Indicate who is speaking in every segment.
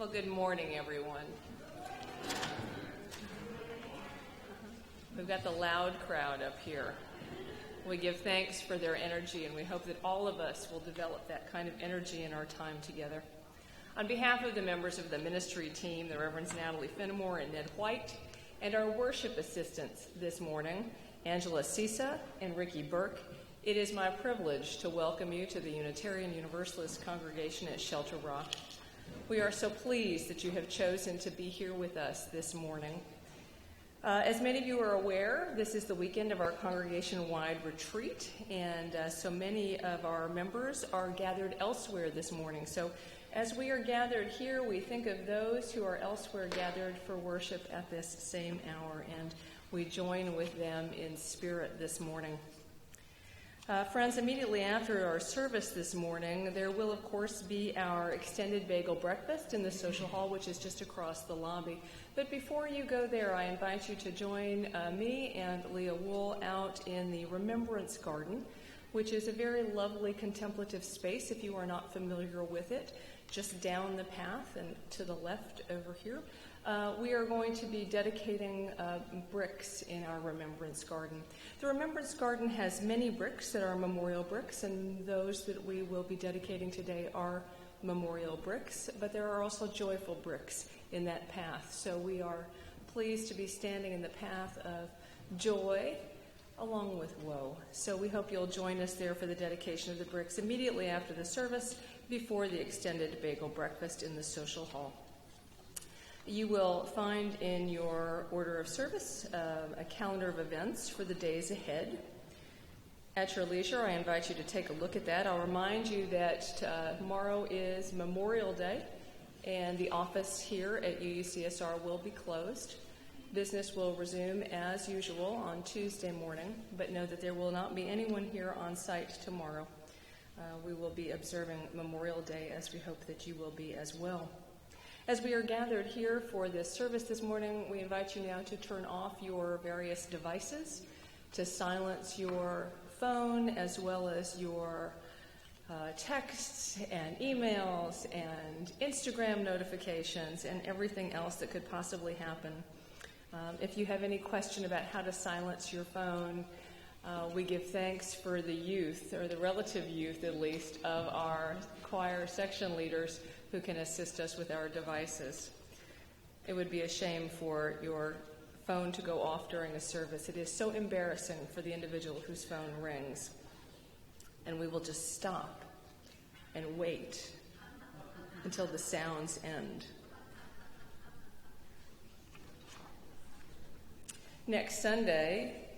Speaker 1: Well, good morning, everyone. We've got the loud crowd up here. We give thanks for their energy, and we hope that all of us will develop that kind of energy in our time together. On behalf of the members of the ministry team, the Reverends Natalie Fenimore and Ned White, and our worship assistants this morning, Angela Sisa and Ricky Burke, it is my privilege to welcome you to the Unitarian Universalist congregation at Shelter Rock. We are so pleased that you have chosen to be here with us this morning. As many of you are aware, this is the weekend of our congregation-wide retreat, and so many of our members are gathered elsewhere this morning. So as we are gathered here, we think of those who are elsewhere gathered for worship at this same hour, and we join with them in spirit this morning. Friends, immediately after our service this morning, there will, of course, be our extended bagel breakfast in the social hall, which is just across the lobby. But before you go there, I invite you to join me and Leah Wool out in the Remembrance Garden, which is a very lovely contemplative space if you are not familiar with it, just down the path and to the left over here. We are going to be dedicating bricks in our Remembrance Garden. The Remembrance Garden has many bricks that are memorial bricks, and those that we will be dedicating today are memorial bricks, but there are also joyful bricks in that path. So we are pleased to be standing in the path of joy along with woe. So we hope you'll join us there for the dedication of the bricks immediately after the service before the extended bagel breakfast in the social hall. You will find in your order of service a calendar of events for the days ahead. At your leisure, I invite you to take a look at that. I'll remind you that tomorrow is Memorial Day, and the office here at UUCSR will be closed. Business will resume as usual on Tuesday morning, but know that there will not be anyone here on site tomorrow. We will be observing Memorial Day, as we hope that you will be as well. As we are gathered here for this service this morning, we invite you now to turn off your various devices, to silence your phone as well as your texts and emails and Instagram notifications and everything else that could possibly happen. If you have any question about how to silence your phone, we give thanks for the youth, or the relative youth at least, of our choir section leaders who can assist us with our devices. It would be a shame for your phone to go off during a service. It is so embarrassing for the individual whose phone rings. And we will just stop and wait until the sounds end. Next Sunday,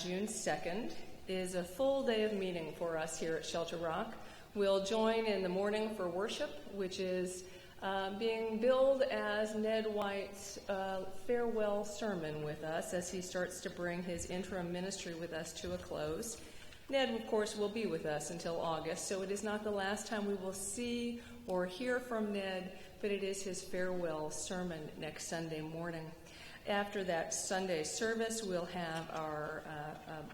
Speaker 1: June 2nd, is a full day of meeting for us here at Shelter Rock. We'll join in the morning for worship, which is being billed as Ned White's farewell sermon with us as he starts to bring his interim ministry with us to a close. Ned, of course, will be with us until August, so it is not the last time we will see or hear from Ned, but it is his farewell sermon next Sunday morning. After that Sunday service, we'll have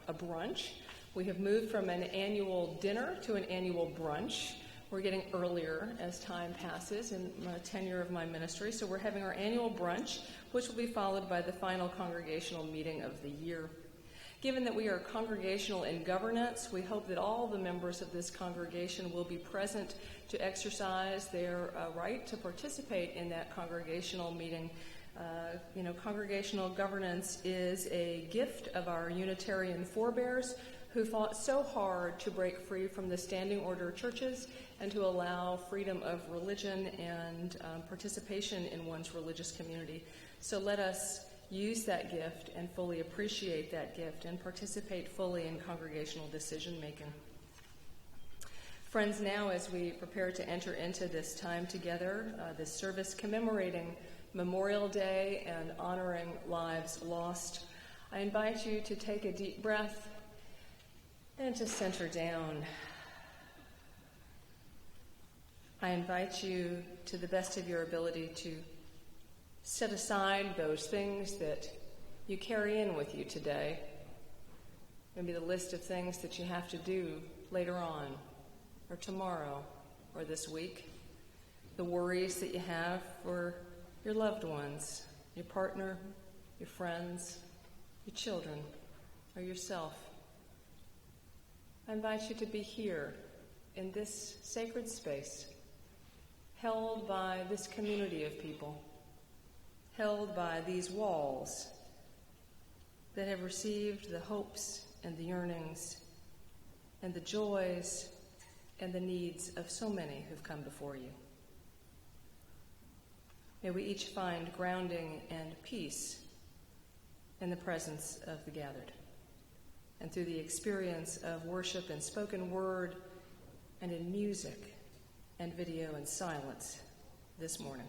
Speaker 1: a brunch. We have moved from an annual dinner to an annual brunch. We're getting earlier as time passes in the tenure of my ministry, so we're having our annual brunch, which will be followed by the final congregational meeting of the year. Given that we are congregational in governance, we hope that all the members of this congregation will be present to exercise their right to participate in that congregational meeting. Congregational governance is a gift of our Unitarian forebears who fought so hard to break free from the standing order churches and to allow freedom of religion and participation in one's religious community. So let us use that gift and fully appreciate that gift and participate fully in congregational decision-making. Friends, now as we prepare to enter into this time together, this service commemorating Memorial Day and honoring lives lost, I invite you to take a deep breath and to center down. I invite you, to the best of your ability, to set aside those things that you carry in with you today. Maybe the list of things that you have to do later on, or tomorrow, or this week. the worries that you have for your loved ones, your partner, your friends, your children, or yourself. I invite you to be here in this sacred space, held by this community of people, held by these walls that have received the hopes and the yearnings and the joys and the needs of so many who've come before you. May we each find grounding and peace in the presence of the gathered, and through the experience of worship in spoken word and in music and video and silence this morning.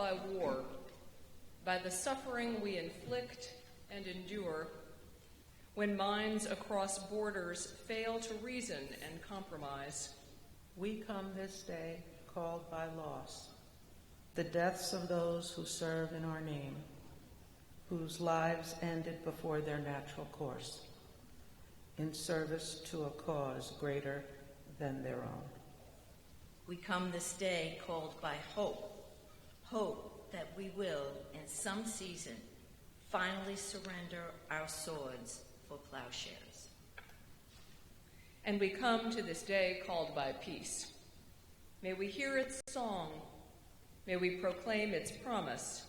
Speaker 1: by war, by the suffering we inflict and endure, when minds across borders fail to reason and compromise.
Speaker 2: We come this day called by loss, the deaths of those who serve in our name, whose lives ended before their natural course, in service to a cause greater than their own.
Speaker 3: We come this day called by hope, hope that we will, in some season, finally surrender our swords for plowshares.
Speaker 1: And we come to this day called by peace. May we hear its song. May we proclaim its promise.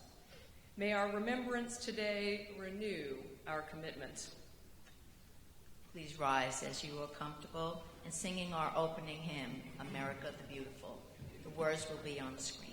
Speaker 1: May our remembrance today renew our commitments.
Speaker 3: Please rise as you are comfortable in singing our opening hymn, America the Beautiful. The words will be on the screen.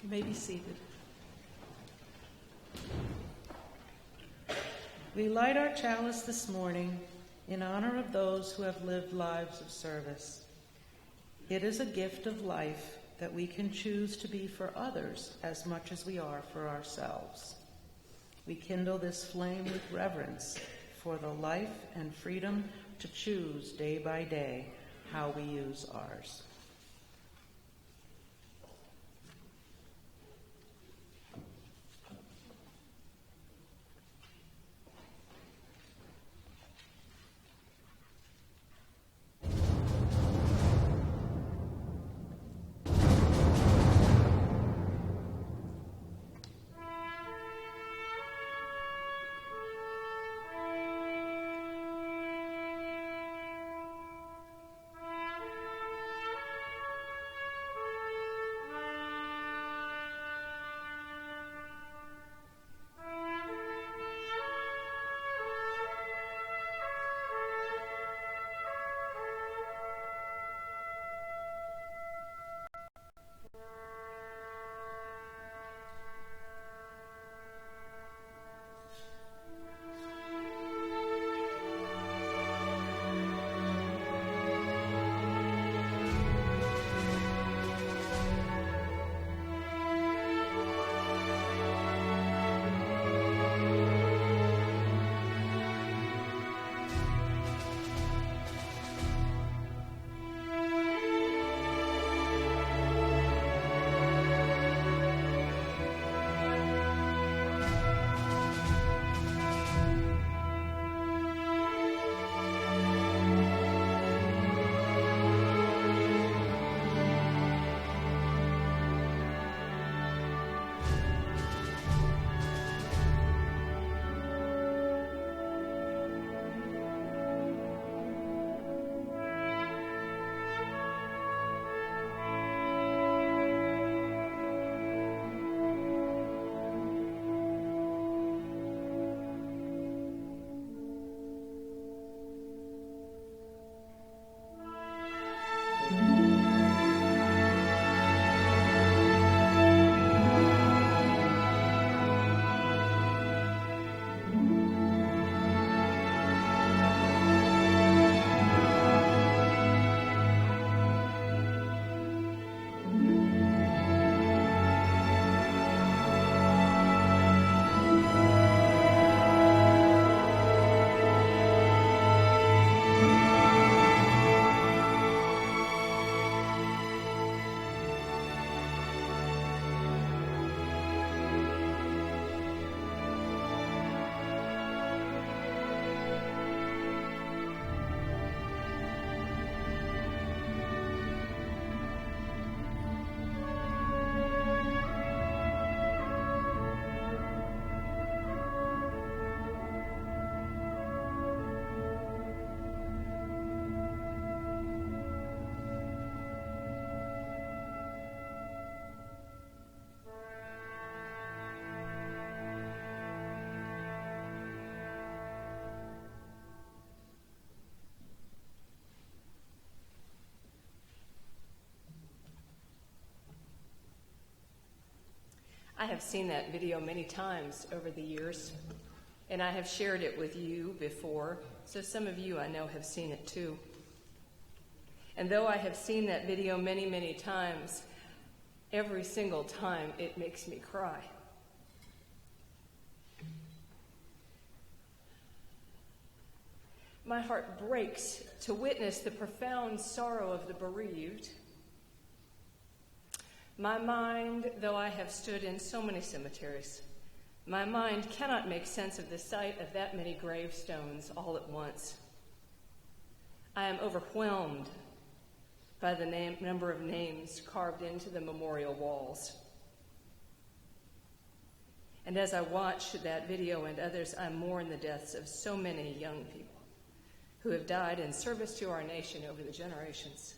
Speaker 2: You may be seated. We light our chalice this morning in honor of those who have lived lives of service. It is a gift of life that we can choose to be for others as much as we are for ourselves. We kindle this flame with reverence for the life and freedom to choose day by day how we use ours.
Speaker 1: have seen that video many times over the years, and I have shared it with you before, so some of you I know have seen it too. And though I have seen that video many, many times, every single time it makes me cry. My heart breaks to witness the profound sorrow of the bereaved. My mind, though I have stood in so many cemeteries, my mind cannot make sense of the sight of that many gravestones all at once. I am overwhelmed by the number of names carved into the memorial walls. And as I watch that video and others, I mourn the deaths of so many young people who have died in service to our nation over the generations.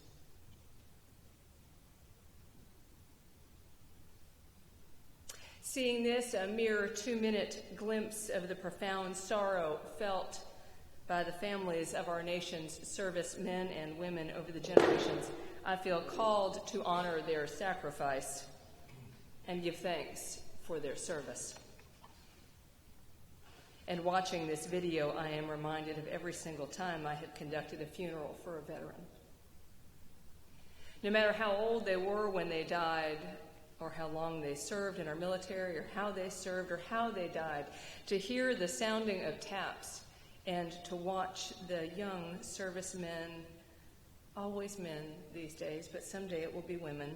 Speaker 1: Seeing this, a mere 2-minute glimpse of the profound sorrow felt by the families of our nation's servicemen and women over the generations, I feel called to honor their sacrifice and give thanks for their service. And watching this video, I am reminded of every single time I have conducted a funeral for a veteran. No matter how old they were when they died, or how long they served in our military, or how they served, or how they died, to hear the sounding of taps and to watch the young servicemen, always men these days, but someday it will be women,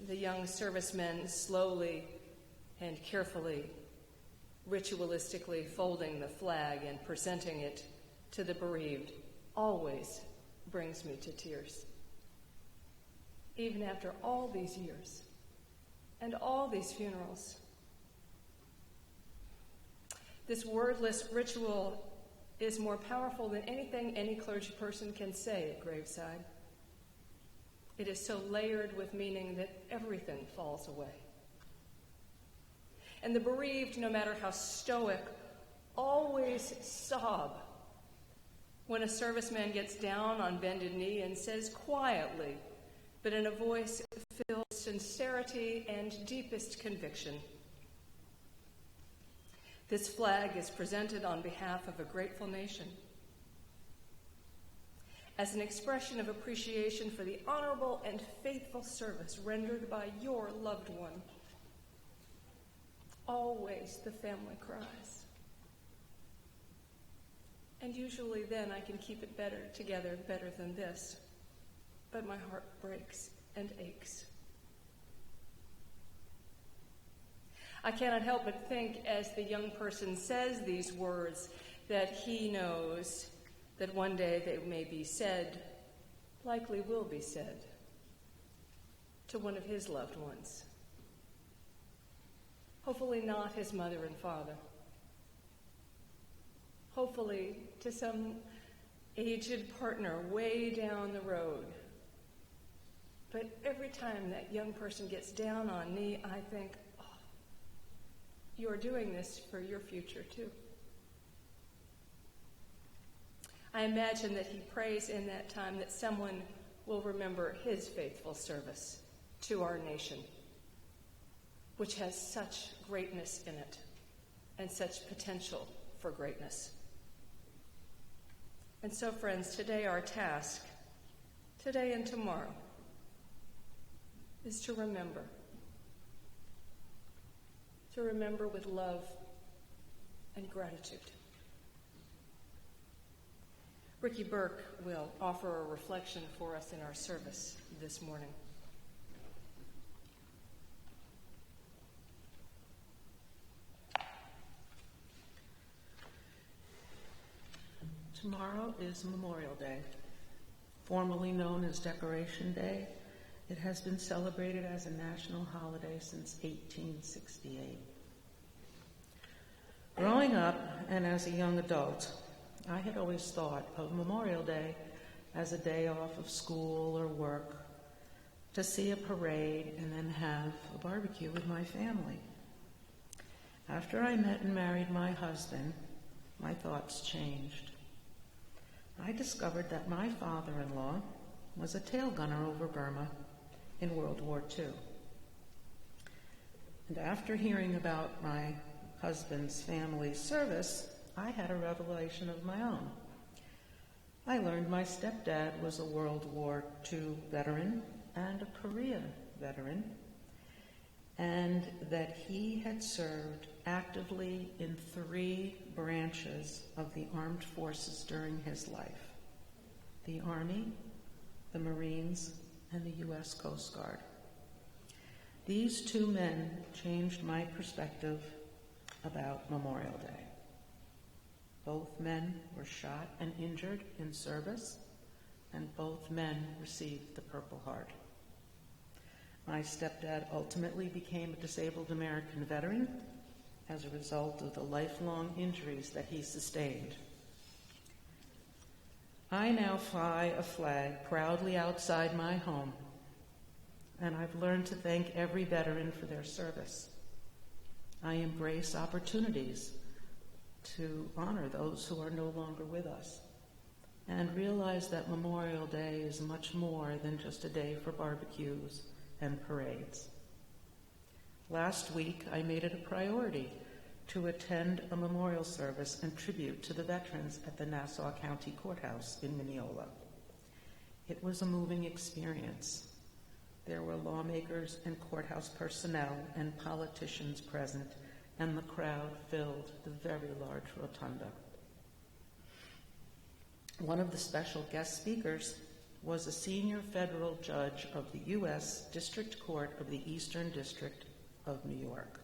Speaker 1: the young servicemen slowly and carefully, ritualistically folding the flag and presenting it to the bereaved, always brings me to tears. Even after all these years and all these funerals, this wordless ritual is more powerful than anything any clergy person can say at graveside. It is so layered with meaning that everything falls away. And the bereaved, no matter how stoic, always sob when a serviceman gets down on bended knee and says quietly, but in a voice filled with sincerity and deepest conviction, "This flag is presented on behalf of a grateful nation, as an expression of appreciation for the honorable and faithful service rendered by your loved one." Always the family cries. And usually then I can keep it together better than this. But my heart breaks and aches. I cannot help but think, as the young person says these words, that he knows that one day they may be said, likely will be said, to one of his loved ones. Hopefully not his mother and father. Hopefully to some aged partner way down the road. But every time that young person gets down on knee, I think, oh, you are doing this for your future too. I imagine that he prays in that time that someone will remember his faithful service to our nation, which has such greatness in it and such potential for greatness. And so, friends, today our task, today and tomorrow, is to remember with love and gratitude. Ricky Burke will offer a reflection for us in our service this morning.
Speaker 2: Tomorrow is Memorial Day, formerly known as Decoration Day. It has been celebrated as a national holiday since 1868. Growing up and as a young adult, I had always thought of Memorial Day as a day off of school or work, to see a parade and then have a barbecue with my family. After I met and married my husband, my thoughts changed. I discovered that my father-in-law was a tail gunner over Burma in World War II. And after hearing about my husband's family service, I had a revelation of my own. I learned my stepdad was a World War II veteran and a Korean veteran, and that he had served actively in 3 branches of the armed forces during his life: the Army, the Marines, and the U.S. Coast Guard. These 2 men changed my perspective about Memorial Day. Both men were shot and injured in service, and both men received the Purple Heart. My stepdad ultimately became a disabled American veteran as a result of the lifelong injuries that he sustained. I now fly a flag proudly outside my home, and I've learned to thank every veteran for their service. I embrace opportunities to honor those who are no longer with us, and realize that Memorial Day is much more than just a day for barbecues and parades. Last week, I made it a priority to attend a memorial service and tribute to the veterans at the Nassau County Courthouse in Mineola. It was a moving experience. There were lawmakers and courthouse personnel and politicians present, and the crowd filled the very large rotunda. One of the special guest speakers was a senior federal judge of the U.S. District Court of the Eastern District of New York.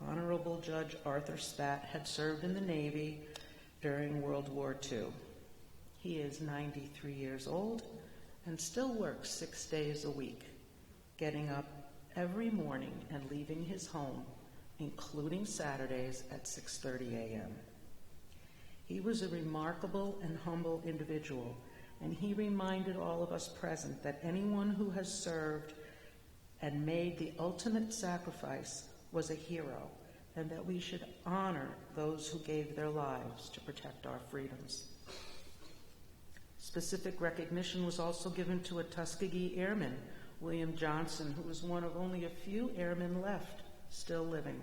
Speaker 2: Honorable Judge Arthur Spat had served in the Navy during World War II. He is 93 years old and still works 6 days a week, getting up every morning and leaving his home, including Saturdays, at 6:30 a.m. He was a remarkable and humble individual, and he reminded all of us present that anyone who has served and made the ultimate sacrifice was a hero, and that we should honor those who gave their lives to protect our freedoms. Specific recognition was also given to a Tuskegee Airman, William Johnson, who was one of only a few airmen left still living,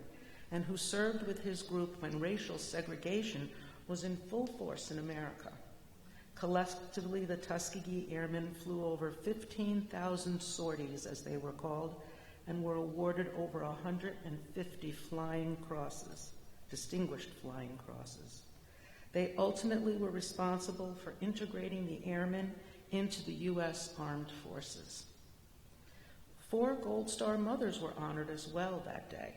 Speaker 2: and who served with his group when racial segregation was in full force in America. Collectively, the Tuskegee Airmen flew over 15,000 sorties, as they were called, and were awarded over 150 flying crosses, distinguished flying crosses. They ultimately were responsible for integrating the airmen into the U.S. Armed Forces. 4 Gold Star mothers were honored as well that day.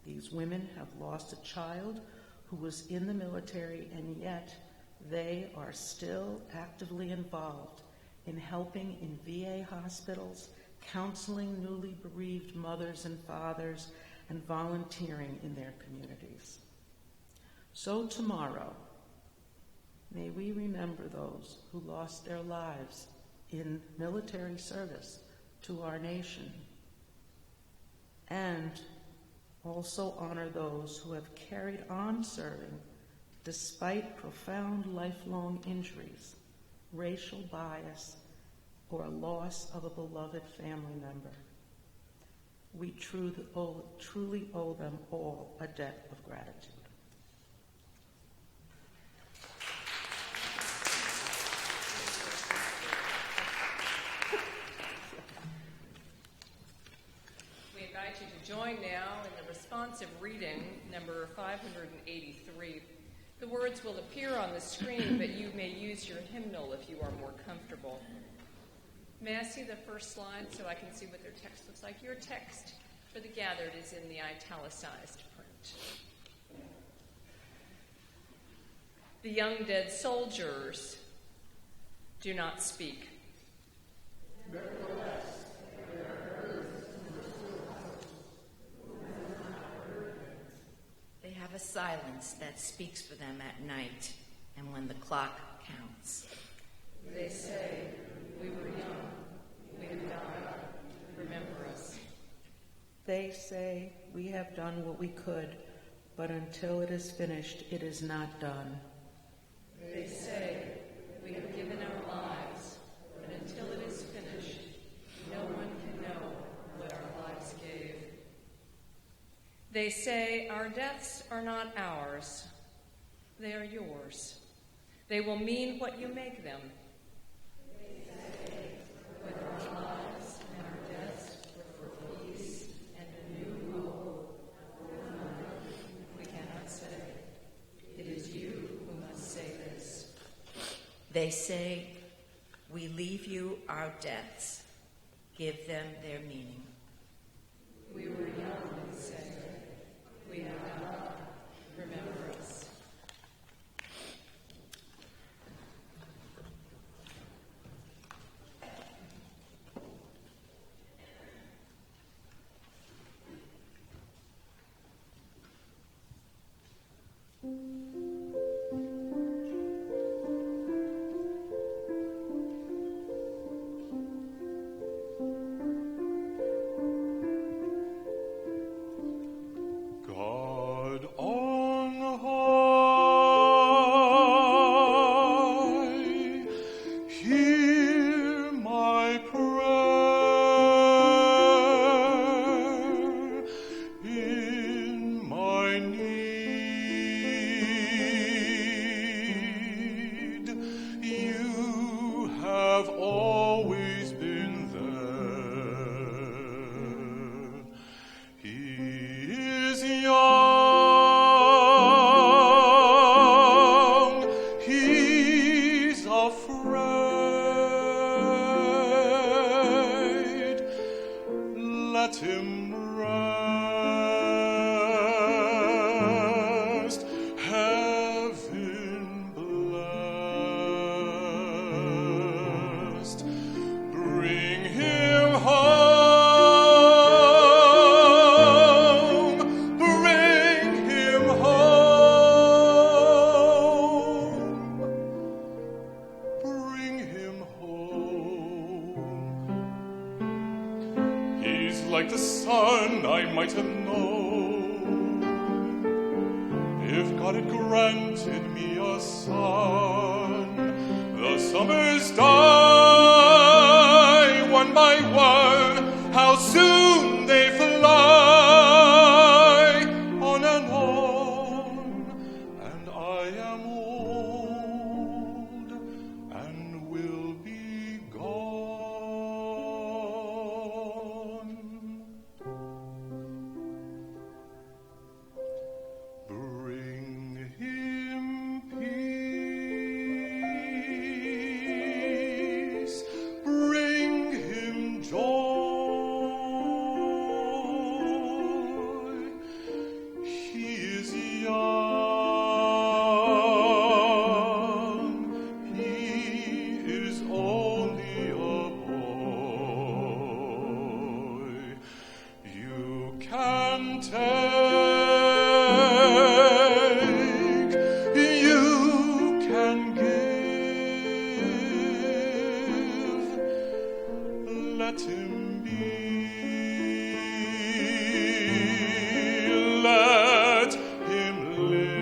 Speaker 2: These women have lost a child who was in the military, and yet they are still actively involved in helping in VA hospitals, counseling newly bereaved mothers and fathers, and volunteering in their communities. So tomorrow, may we remember those who lost their lives in military service to our nation, and also honor those who have carried on serving despite profound lifelong injuries, racial bias, or loss of a beloved family member. We truly owe them all a debt of gratitude.
Speaker 1: We invite you to join now in the responsive reading, number 583. The words will appear on the screen, but you may use your hymnal if you are more comfortable. May I see the first slide so I can see what their text looks like? Your text for the gathered is in the italicized print. The young dead soldiers do not speak.
Speaker 3: They have a silence that speaks for them at night and when the clock counts.
Speaker 1: They say, we were young, we have died, remember us.
Speaker 2: They say, we have done what we could, but until it is finished, it is not done.
Speaker 1: They say, we have given our lives, but until it is finished, no one can know what our lives gave. They say our deaths are not ours, they are yours. They will mean what you make them. They say, whether our lives and our deaths were for peace and a new hope, we cannot say. It is you who must say this.
Speaker 3: They say, we leave you our deaths. Give them their meaning.
Speaker 1: We were young, they say. We have God. Remember us.
Speaker 4: Like the sun I might have known, if God had granted me a son. The summers die one by one, how soon they fly, on and on, and I am old and will be gone. Let him be, let him live.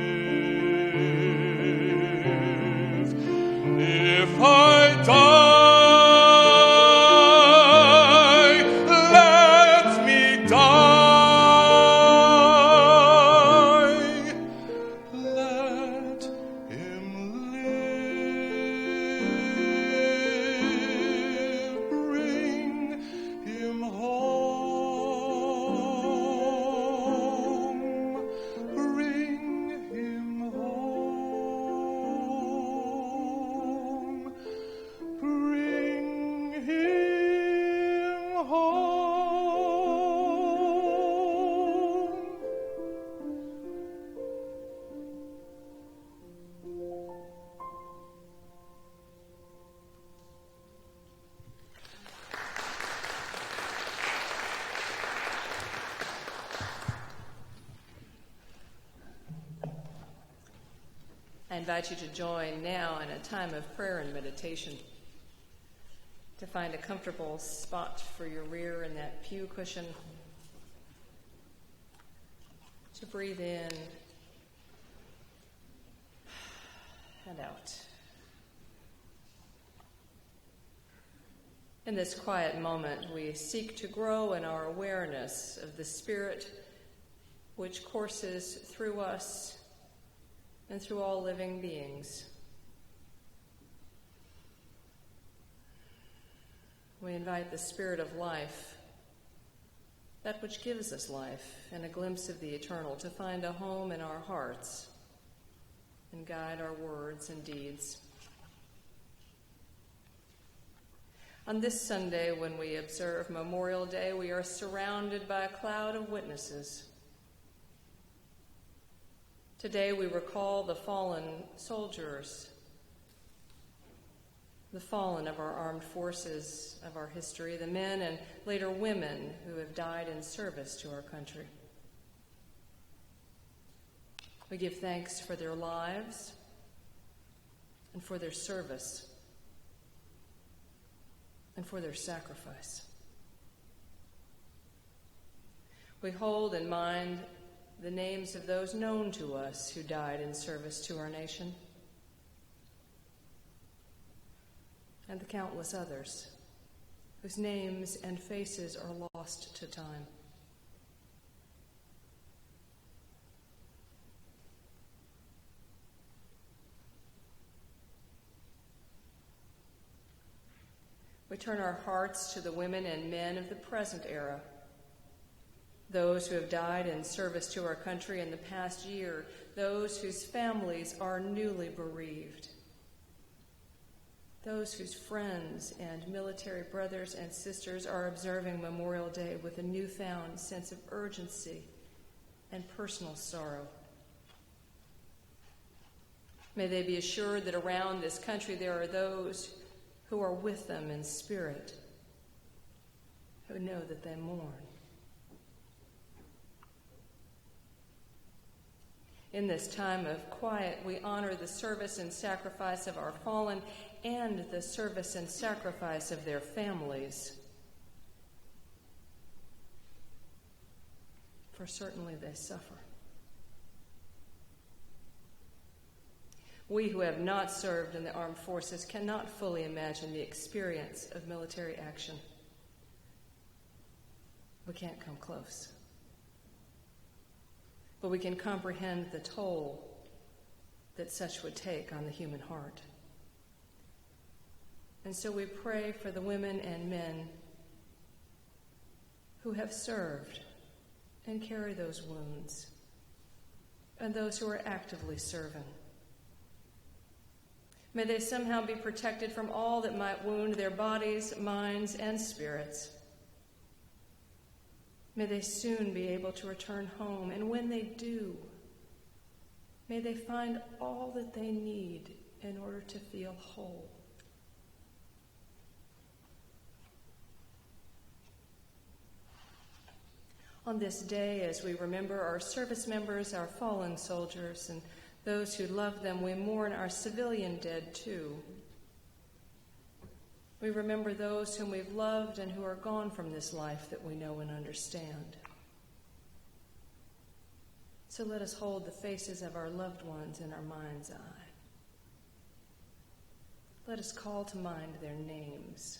Speaker 4: If I die, let me die. Let him live. Bring him home. Bring him home. Bring him home.
Speaker 1: I invite you to join now in a time of prayer and meditation. To find a comfortable spot for your rear in that pew cushion. To breathe in and out. In this quiet moment, we seek to grow in our awareness of the Spirit which courses through us and through all living beings. We invite the Spirit of life, that which gives us life and a glimpse of the eternal, to find a home in our hearts and guide our words and deeds. On this Sunday, when we observe Memorial Day, we are surrounded by a cloud of witnesses. Today we recall the fallen soldiers, the fallen of our armed forces of our history, the men and later women who have died in service to our country. We give thanks for their lives and for their service and for their sacrifice. We hold in mind the names of those known to us who died in service to our nation, and the countless others whose names and faces are lost to time. We turn our hearts to the women and men of the present era, those who have died in service to our country in the past year, those whose families are newly bereaved, those whose friends and military brothers and sisters are observing Memorial Day with a newfound sense of urgency and personal sorrow. May they be assured that around this country there are those who are with them in spirit, who know that they mourn. In this time of quiet, we honor the service and sacrifice of our fallen and the service and sacrifice of their families. For certainly they suffer. We who have not served in the armed forces cannot fully imagine the experience of military action. We can't come close. But we can comprehend the toll that such would take on the human heart. And so we pray for the women and men who have served and carry those wounds, and those who are actively serving. May they somehow be protected from all that might wound their bodies, minds, and spirits. May they soon be able to return home, and when they do, may they find all that they need in order to feel whole. On this day, as we remember our service members, our fallen soldiers, and those who love them, we mourn our civilian dead too. We remember those whom we've loved and who are gone from this life that we know and understand. So let us hold the faces of our loved ones in our mind's eye. Let us call to mind their names.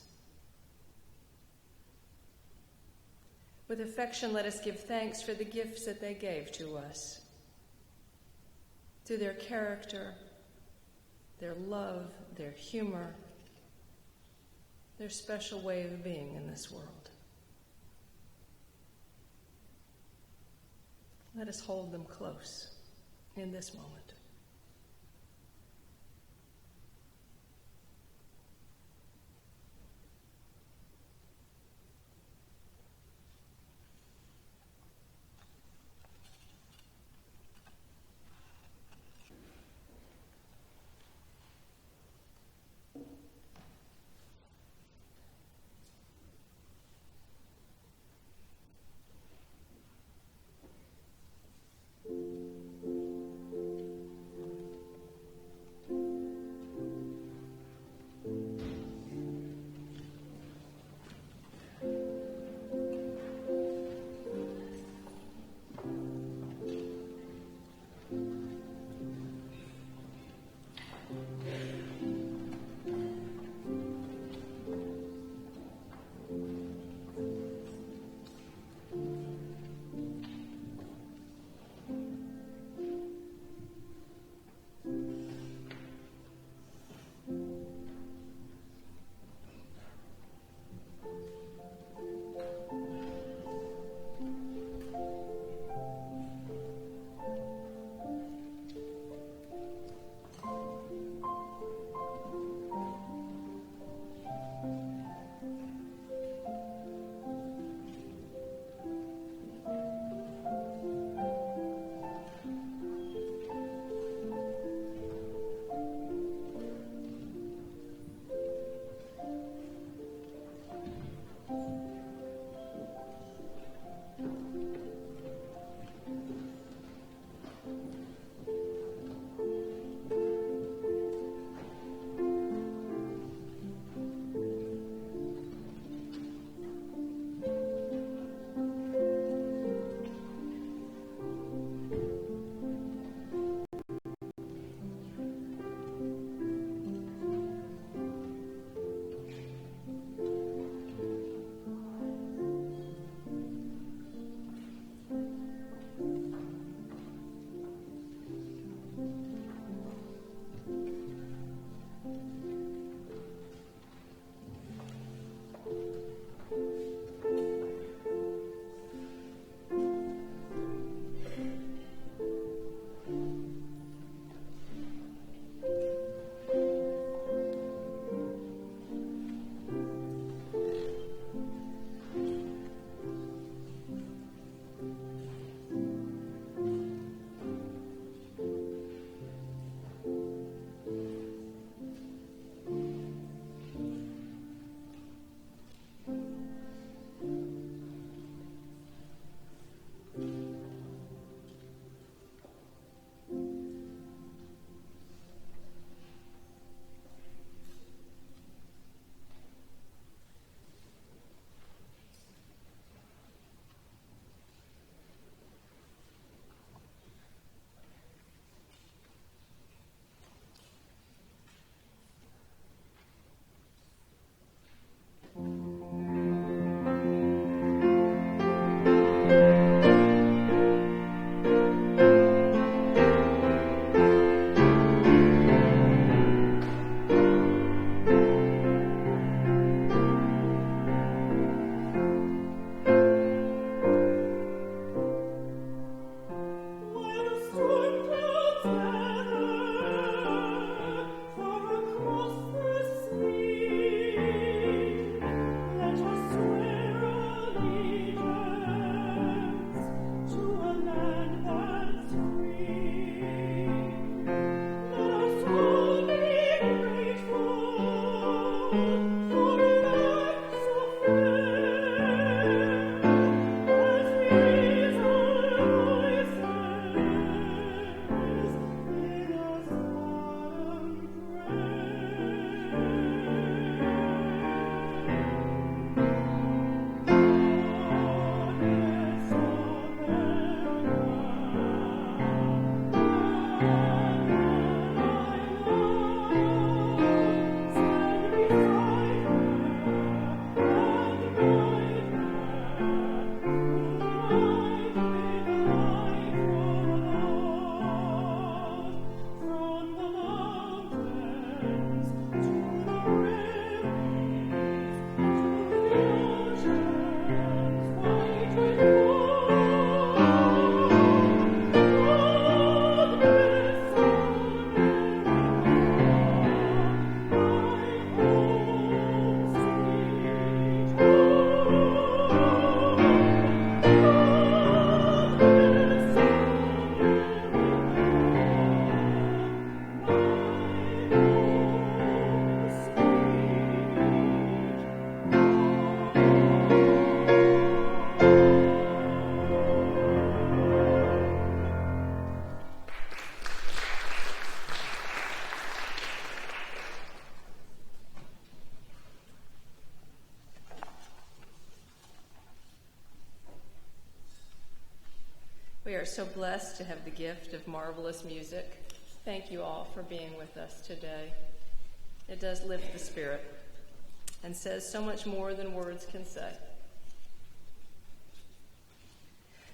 Speaker 1: With affection, let us give thanks for the gifts that they gave to us, through their character, their love, their humor, their special way of being in this world. Let us hold them close in this moment. We are so blessed to have the gift of marvelous music. Thank you all for being with us today. It does lift the spirit and says so much more than words can say.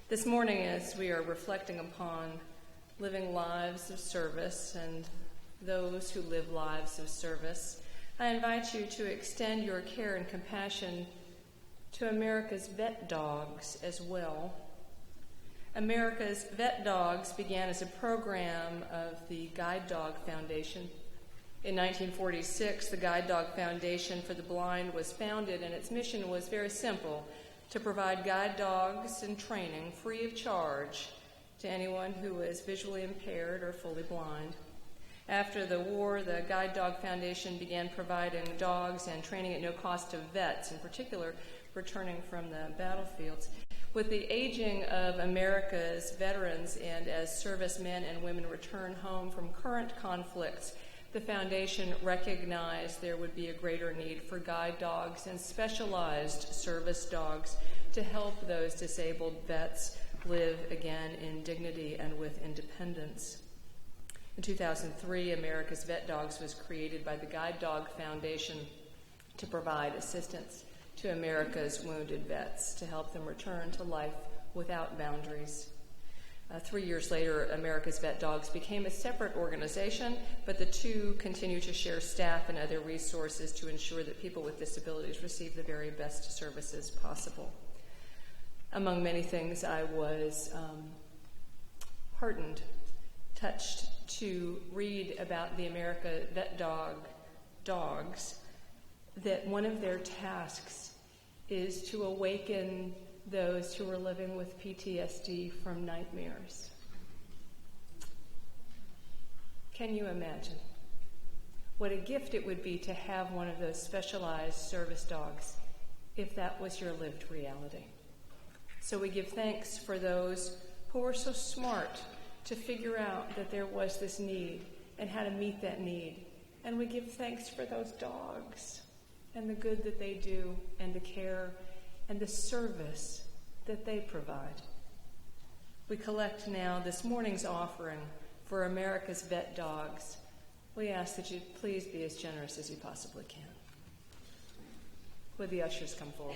Speaker 1: This morning, as we are reflecting upon living lives of service and those who live lives of service, I invite you to extend your care and compassion to America's vet dogs as well. America's Vet Dogs began as a program of the Guide Dog Foundation. In 1946, the Guide Dog Foundation for the Blind was founded, and its mission was very simple: to provide guide dogs and training free of charge to anyone who was visually impaired or fully blind. After the war, the Guide Dog Foundation began providing dogs and training at no cost to vets, in particular returning from the battlefields. With the aging of America's veterans and as servicemen and women return home from current conflicts, the foundation recognized there would be a greater need for guide dogs and specialized service dogs to help those disabled vets live again in dignity and with independence. In 2003, America's Vet Dogs was created by the Guide Dog Foundation to provide assistance to America's wounded vets to help them return to life without boundaries. 3 years later, America's Vet Dogs became a separate organization, but the two continue to share staff and other resources to ensure that people with disabilities receive the very best services possible. Among many things, I was heartened, touched to read about the America Vet Dogs, that one of their tasks is to awaken those who are living with PTSD from nightmares. Can you imagine what a gift it would be to have one of those specialized service dogs if that was your lived reality? So we give thanks for those who were so smart to figure out that there was this need and how to meet that need. And we give thanks for those dogs and the good that they do, and the care and the service that they provide. We collect now this morning's offering for America's Vet Dogs. We ask that you please be as generous as you possibly can. Would the ushers come forward?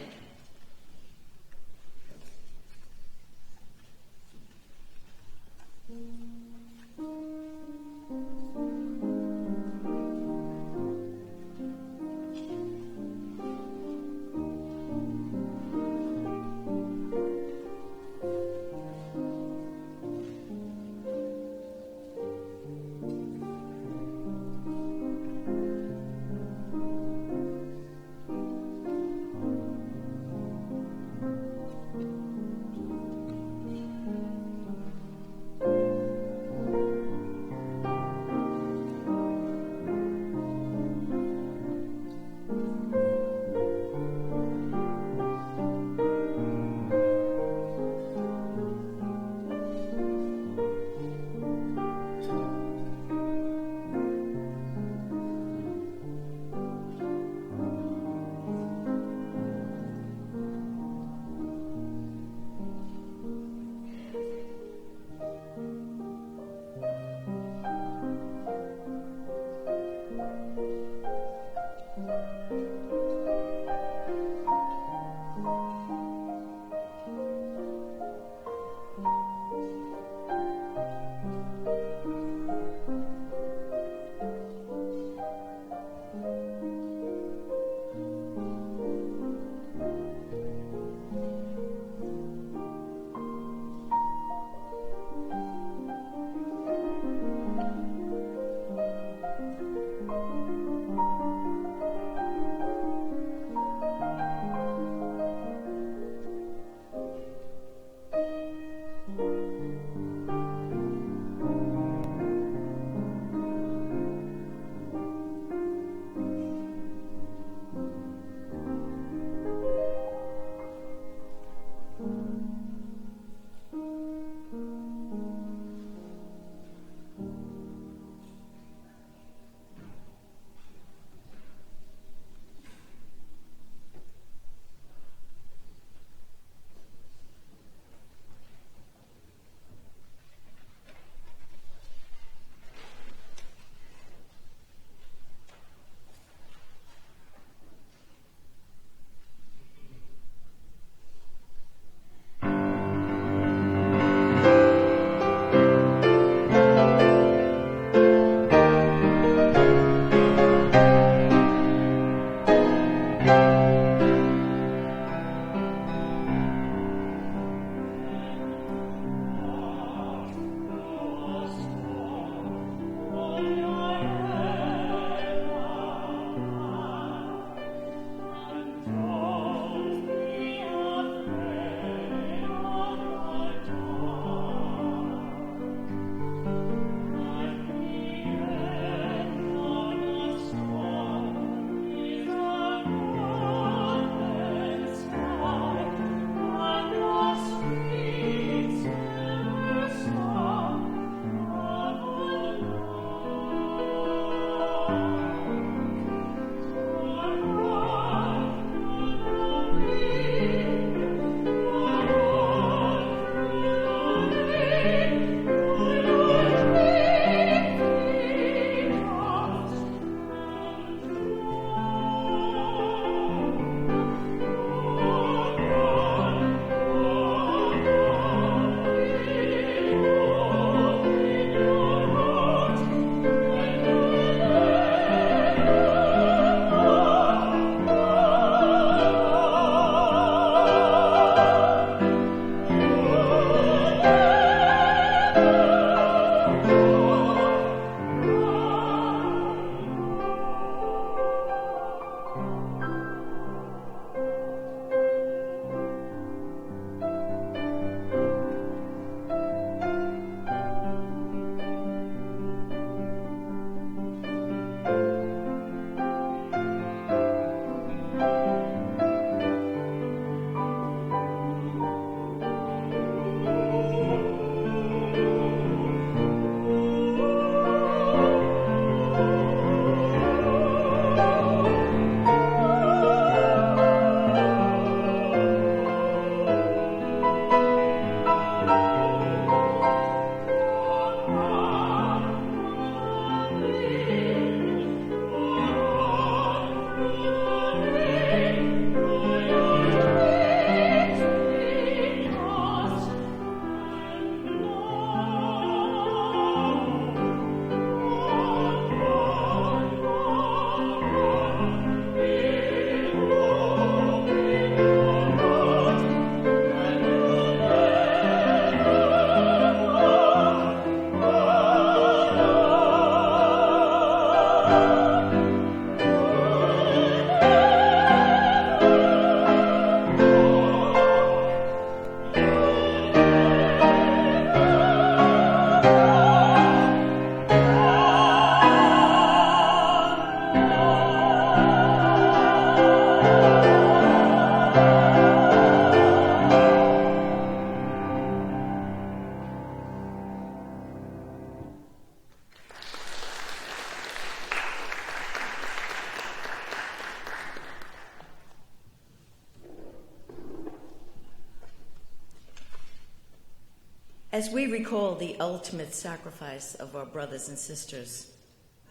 Speaker 3: As we recall the ultimate sacrifice of our brothers and sisters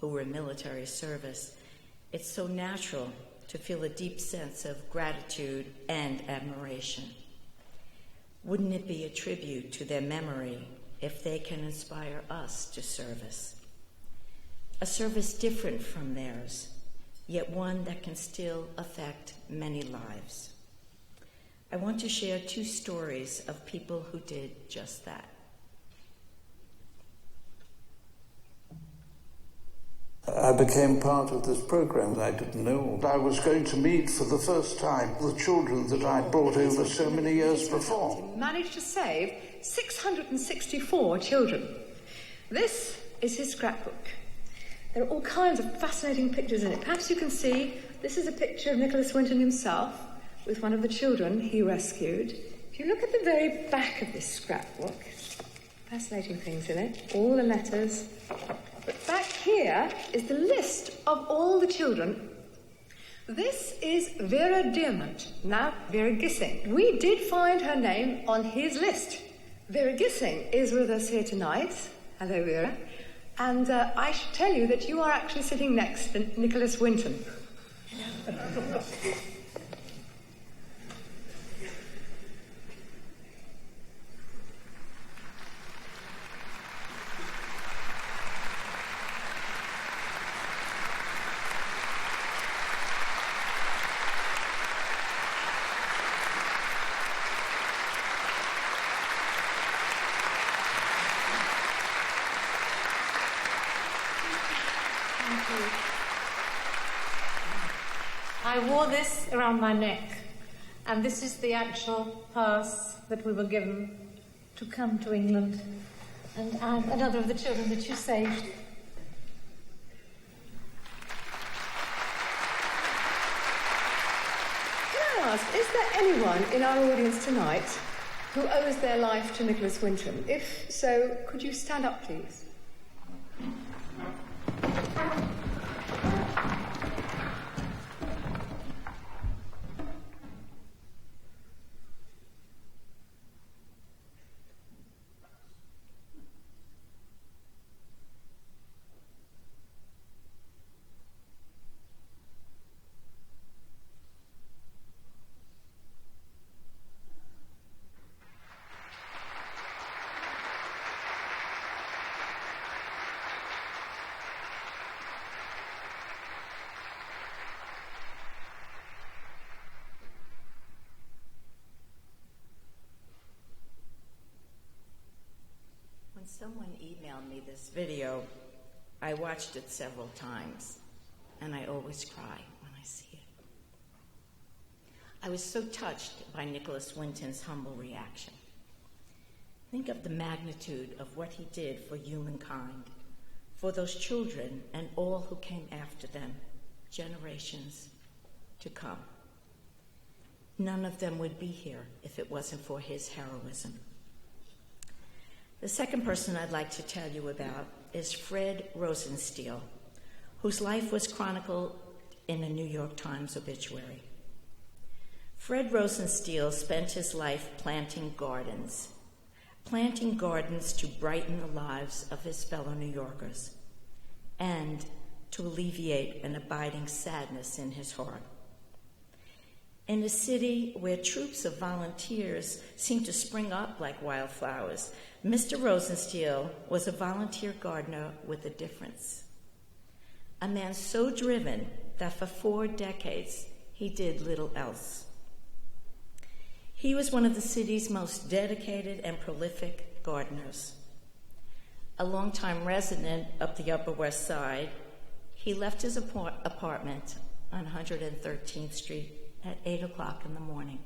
Speaker 3: who were in military service, it's so natural to feel a deep sense of gratitude and admiration. Wouldn't it be a tribute to their memory if they can inspire us to service? A service different from theirs, yet one that can still affect many lives. I want to share 2 stories of people who did just that.
Speaker 5: I became part of this program. I didn't know I was going to meet for the first time the children that I'd brought over so many years before.
Speaker 6: Managed to save 664 children. This is his scrapbook. There are all kinds of fascinating pictures in it. Perhaps you can see this is a picture of Nicholas Winton himself with one of the children he rescued. If you look at the very back of this scrapbook, fascinating things in it, all the letters. But back here is the list of all the children. This is Vera Dearmont, now Vera Gissing. We did find her name on his list. Vera Gissing is with us here tonight. Hello, Vera. And I should tell you that you are actually sitting next to Nicholas Winton.
Speaker 7: I wore this around my neck, and this is the actual pass that we were given to come to England and add another of the children that you saved.
Speaker 6: Can I ask, is there anyone in our audience tonight who owes their life to Nicholas Winton? If so, could you stand up, please?
Speaker 3: When someone emailed me this video, I watched it several times, and I always cry when I see it. I was so touched by Nicholas Winton's humble reaction. Think of the magnitude of what he did for humankind, for those children and all who came after them, generations to come. None of them would be here if it wasn't for his heroism. The second person I'd like to tell you about is Fred Rosenstiel, whose life was chronicled in a New York Times obituary. Fred Rosenstiel spent his life planting gardens to brighten the lives of his fellow New Yorkers and to alleviate an abiding sadness in his heart. In a city where troops of volunteers seemed to spring up like wildflowers, Mr. Rosenstiel was a volunteer gardener with a difference. A man so driven that for 4 decades he did little else. He was one of the city's most dedicated and prolific gardeners. A longtime resident of the Upper West Side, He left his apartment on 113th Street at 8 o'clock in the morning.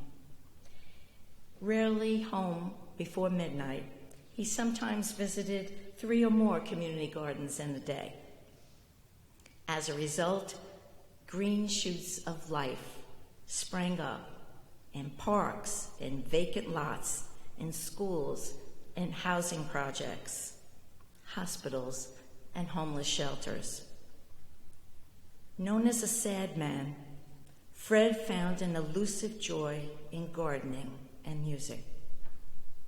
Speaker 3: Rarely home before midnight, he sometimes visited 3 or more community gardens in a day. As a result, green shoots of life sprang up in parks, in vacant lots, in schools, in housing projects, hospitals, and homeless shelters. Known as a sad man, Fred found an elusive joy in gardening and music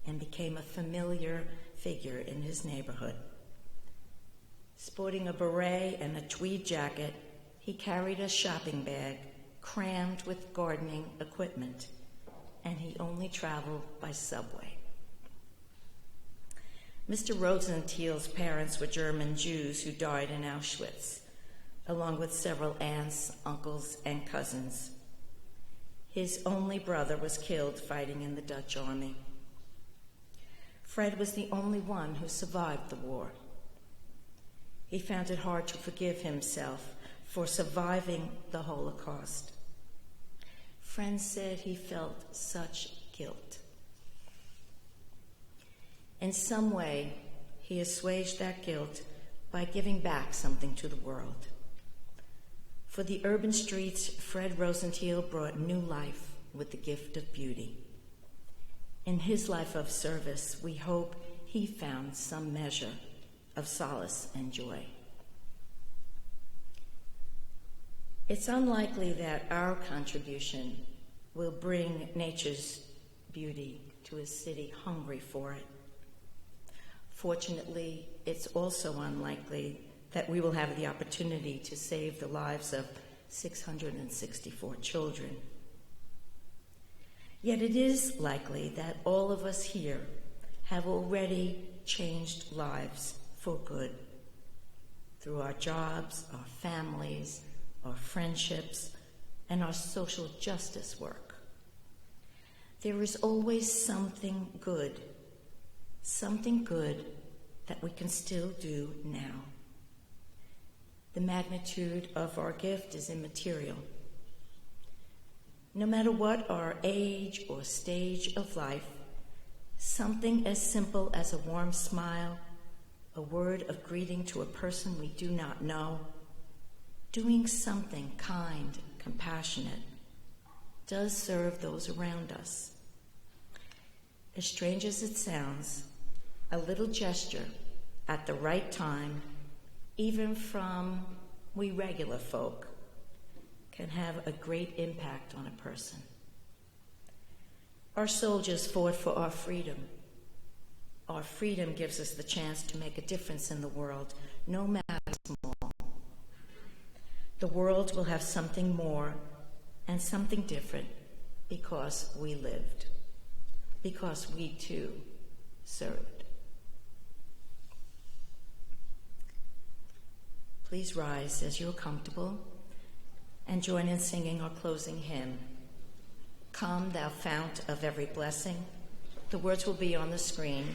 Speaker 3: and became a familiar figure in his neighborhood. Sporting a beret and a tweed jacket, he carried a shopping bag crammed with gardening equipment, and he only traveled by subway. Mr. Rosenthal's parents were German Jews who died in Auschwitz, along with several aunts, uncles, and cousins. His only brother was killed fighting in the Dutch army. Fred was the only one who survived the war. He found it hard to forgive himself for surviving the Holocaust. Friends said he felt such guilt. In some way, he assuaged that guilt by giving back something to the world. For the urban streets, Fred Rosenthal brought new life with the gift of beauty. In his life of service, we hope he found some measure of solace and joy. It's unlikely that our contribution will bring nature's beauty to a city hungry for it. Fortunately, it's also unlikely that we will have the opportunity to save the lives of 664 children. Yet it is likely that all of us here have already changed lives for good through our jobs, our families, our friendships, and our social justice work. There is always something good that we can still do now. The magnitude of our gift is immaterial. No matter what our age or stage of life, something as simple as a warm smile, a word of greeting to a person we do not know, doing something kind, compassionate, does serve those around us. As strange as it sounds, a little gesture at the right time, even from we regular folk, can have a great impact on a person. Our soldiers fought for our freedom. Our freedom gives us the chance to make a difference in the world, no matter how small. The world will have something more and something different because we lived, because we too served. Please rise as you're comfortable and join in singing our closing hymn, Come, Thou Fount of Every Blessing. The words will be on the screen,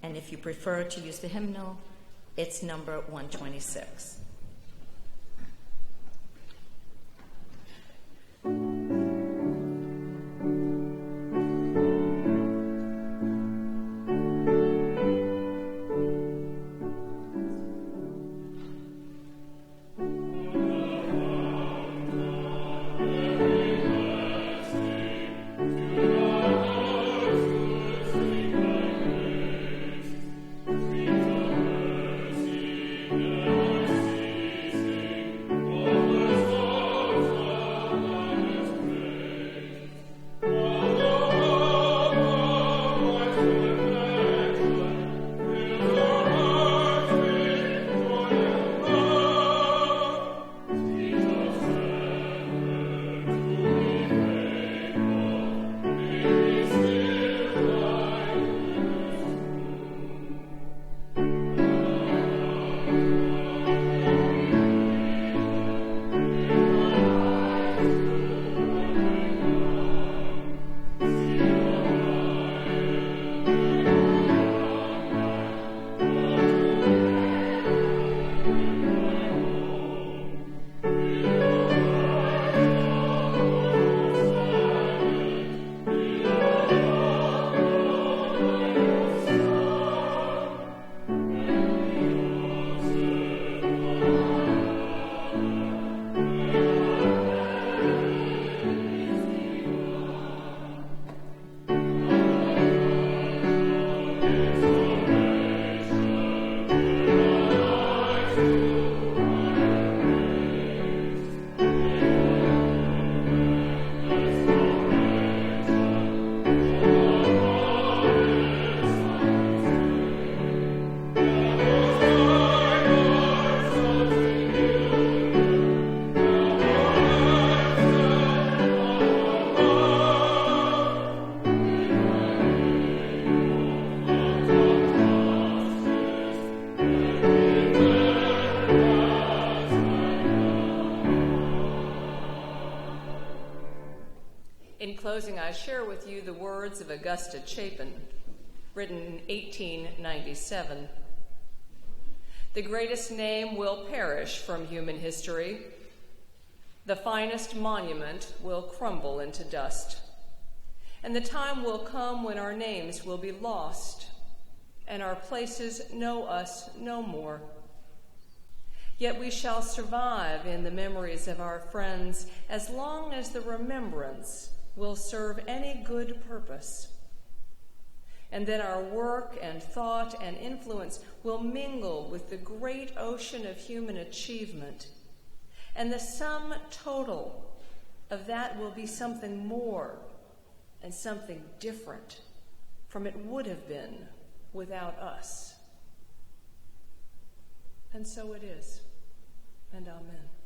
Speaker 3: and if you prefer to use the hymnal, it's number 126.
Speaker 4: Mercy,
Speaker 1: In closing, I share with you the words of Augusta Chapin, written in 1897. The greatest name will perish from human history. The finest monument will crumble into dust. And the time will come when our names will be lost, and our places know us no more. Yet we shall survive in the memories of our friends as long as the remembrance will serve any good purpose. And then our work and thought and influence will mingle with the great ocean of human achievement. And the sum total of that will be something more and something different from it would have been without us. And so it is. And amen.